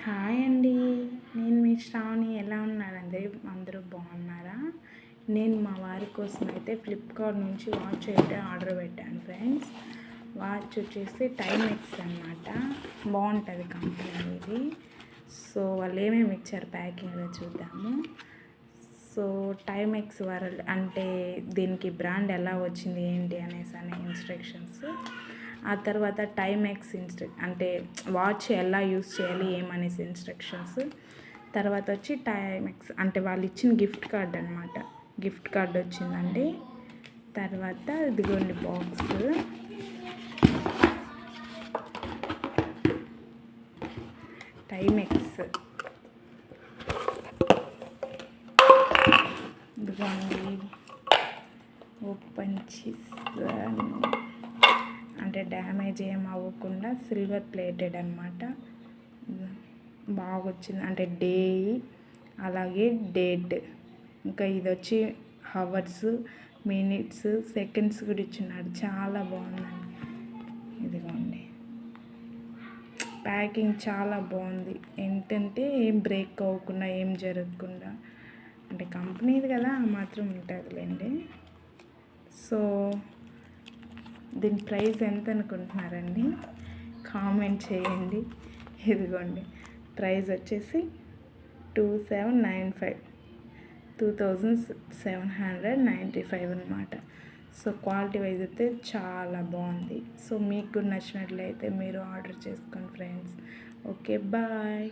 Hi అండి, నేను మీ శ్రావణి. ఎలా ఉన్నారండి? అందరూ బాగున్నారా? నేను మా వారి కోసం అయితే ఫ్లిప్కార్ట్ నుంచి వాచ్ అయితే ఆర్డర్ పెట్టాను ఫ్రెండ్స్. వాచ్ వచ్చేసి టైమెక్స్ అనమాట. బాగుంటుంది కంపెనీ ఇది. సో వాళ్ళు ఏమేమి ఇచ్చారు ప్యాకింగ్లో చూద్దాము. సో టైమెక్స్ వరల్డ్ అంటే దీనికి బ్రాండ్ ఎలా వచ్చింది ఏంటి అనేసి అనే ఇన్స్ట్రక్షన్స్. ఆ తర్వాత టైమెక్స్ అంటే వాచ్ ఎలా యూస్ చేయాలి ఏమనేసి ఇన్స్ట్రక్షన్స్. తర్వాత వచ్చి టైమెక్స్ అంటే వాళ్ళు ఇచ్చిన గిఫ్ట్ కార్డ్ అనమాట. గిఫ్ట్ కార్డ్ వచ్చిందండి. తర్వాత ఇదిగోండి బాక్స్. టైమెక్స్ ఇదిగోండి ఓపెన్ చేసాను. అంటే డ్యామేజ్ ఏం అవ్వకుండా సిల్వర్ ప్లేటెడ్ అనమాట. బాగా వచ్చింది. అంటే డే అలాగే డేట్, ఇంకా ఇది వచ్చి హవర్స్, మినిట్స్, సెకండ్స్ కూడా ఇచ్చినాడు. చాలా బాగుందండి. ఇదిగోండి ప్యాకింగ్ చాలా బాగుంది. ఏంటంటే ఏం బ్రేక్ అవ్వకుండా ఏం జరగకుండా, అంటే కంపెనీది కదా ఆ మాత్రం ఉంటుందిలేండి. సో దీని ప్రైస్ ఎంత అనుకుంటున్నారండి? కామెంట్ చేయండి. ఇదిగోండి ప్రైస్ వచ్చేసి 2795 అనమాట. సో క్వాలిటీ వైజ్ అయితే చాలా బాగుంది. సో మీకు నచ్చినట్లయితే మీరు ఆర్డర్ చేసుకోండి ఫ్రెండ్స్. Okay, bye.